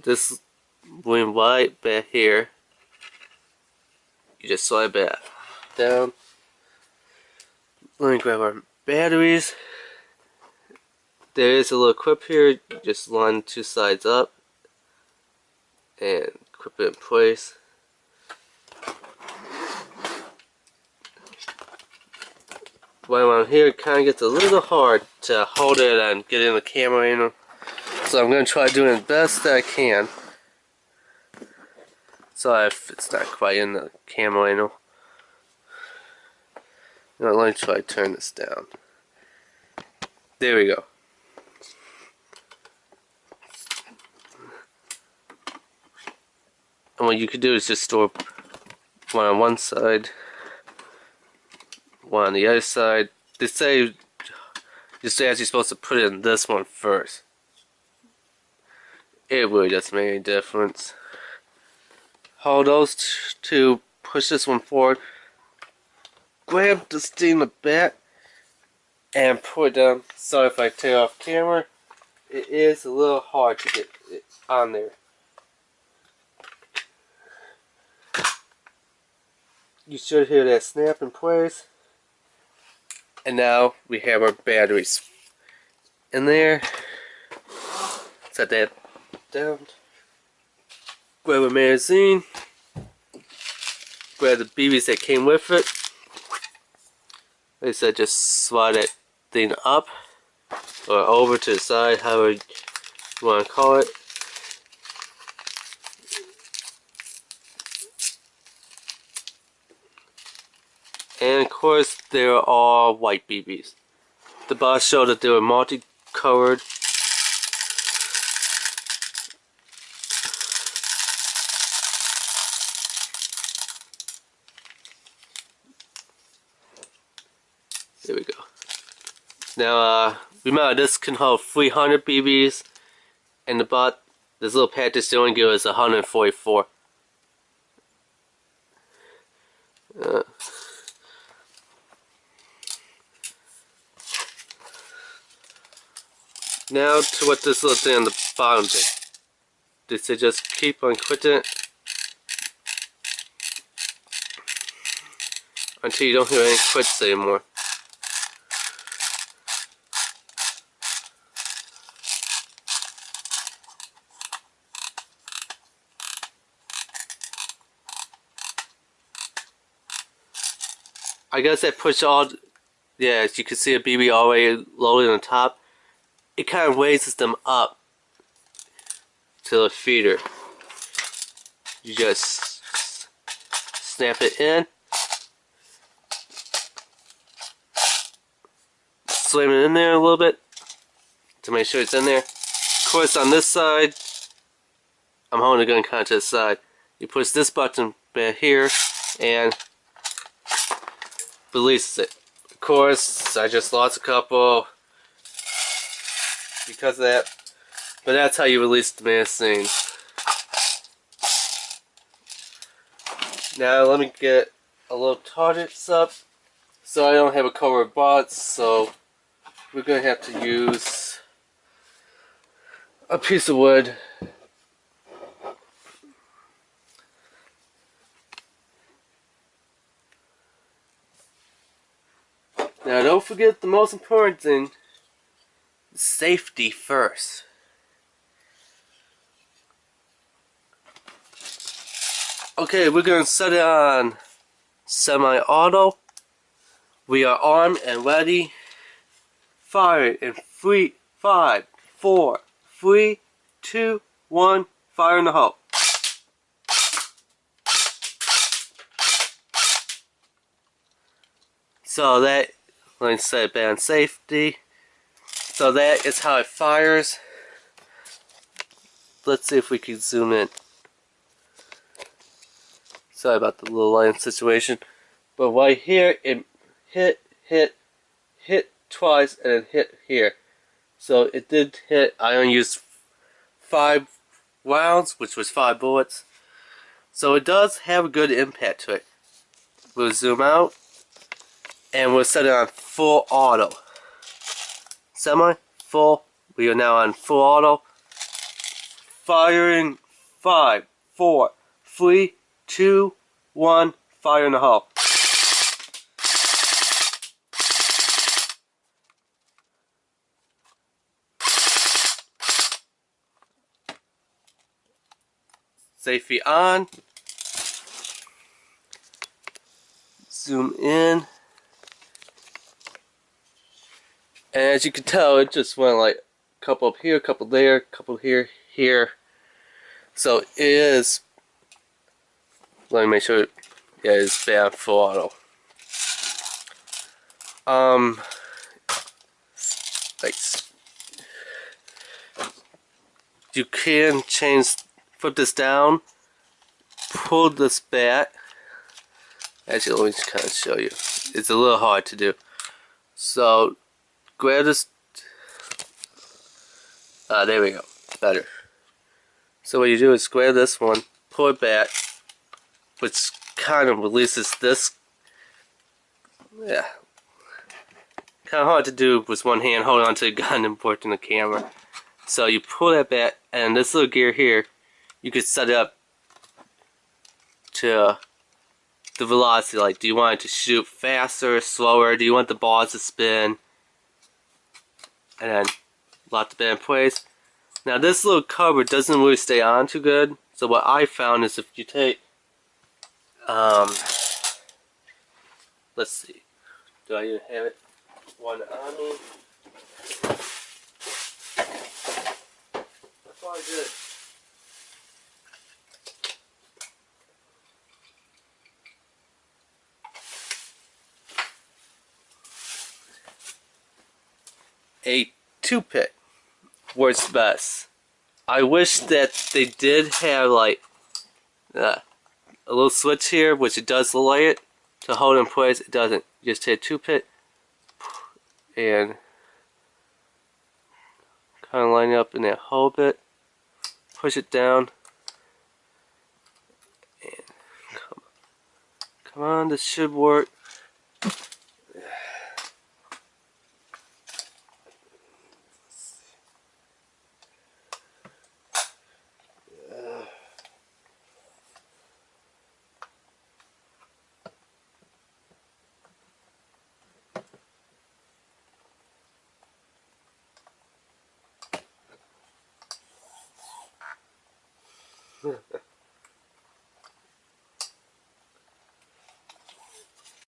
this wing right back here. You just slide back down. Let me grab our batteries. There is a little clip here. You just line two sides up and clip it in place. While I'm here, it kind of gets a little hard to hold it and get in the camera angle. So I'm going to try doing the best that I can. Sorry if it's not quite in the camera angle. Now let me try to turn this down. There we go. And what you could do is just store one on one side, one on the other side. They say just as you're supposed to put it in this one first. It really doesn't make any difference. Hold those two, push this one forward, grab this thing in the back, and pull it down. Sorry if I take off camera. It is a little hard to get it on there. You should hear that snap in place. And now we have our batteries in there. Set that down. Grab a magazine. Grab the BBs that came with it. Like I said, just slide that thing up or over to the side, however you want to call it. And of course, there are white BBs. The box showed that they were multicolored. There we go. Now, remember, this can hold 300 BBs, and the box, this little package, they only give us 144. Now to what this little thing on the bottom did. They say just keep on quitting it until you don't hear any quits anymore. I guess that push all, yeah, as you can see a BB already loaded on top. It kind of raises them up to the feeder. You just snap it in, slam it in there a little bit to make sure it's in there. Of course, on this side, I'm holding the gun kind of to the side. You push this button back here and releases it. Of course, I just lost a couple because of that, but that's how you release the magazine. Now let me get a little targets up so I don't have a cover of bots, so we're going to have to use a piece of wood. Now don't forget the most important thing. Safety first. Okay, we're going to set it on semi-auto. We are armed and ready. Fire in 3, 5, 4, 3, 2, 1. Fire in the hole. So that, let me set it back on safety. So that is how it fires. Let's see if we can zoom in. Sorry about the little line situation. But right here, it hit twice and then hit here. So it did hit. I only used 5 rounds, which was 5 bullets. So it does have a good impact to it. We'll zoom out. And we'll set it on full auto. Semi, full. We are now on full auto. Firing 5, 4, 3, 2, 1. Fire in the hole. Safety on. Zoom in. And as you can tell, it just went like a couple up here, a couple there, a couple here, here. So it is, let me make sure, yeah, it's banned full auto. Like, you can flip this down, pull this back. Actually, let me just kind of show you. It's a little hard to do. So, grab this, there we go, better. So what you do is grab this one, pull it back, which kind of releases this. Yeah. Kind of hard to do with one hand holding onto the gun and pointing the camera. So you pull that back, and this little gear here, you could set it up to the velocity. Like, do you want it to shoot faster, slower? Do you want the balls to spin? And then lock the bit in place. Now this little cover doesn't really stay on too good. So what I found is if you take, let's see, do I even have it? One on me. That's all I did. A 2-pit works best. I wish that they did have like a little switch here, which it does delay it to hold in place. It doesn't. You just take a 2-pit and kind of line it up in that whole bit, push it down, and come on, this should work.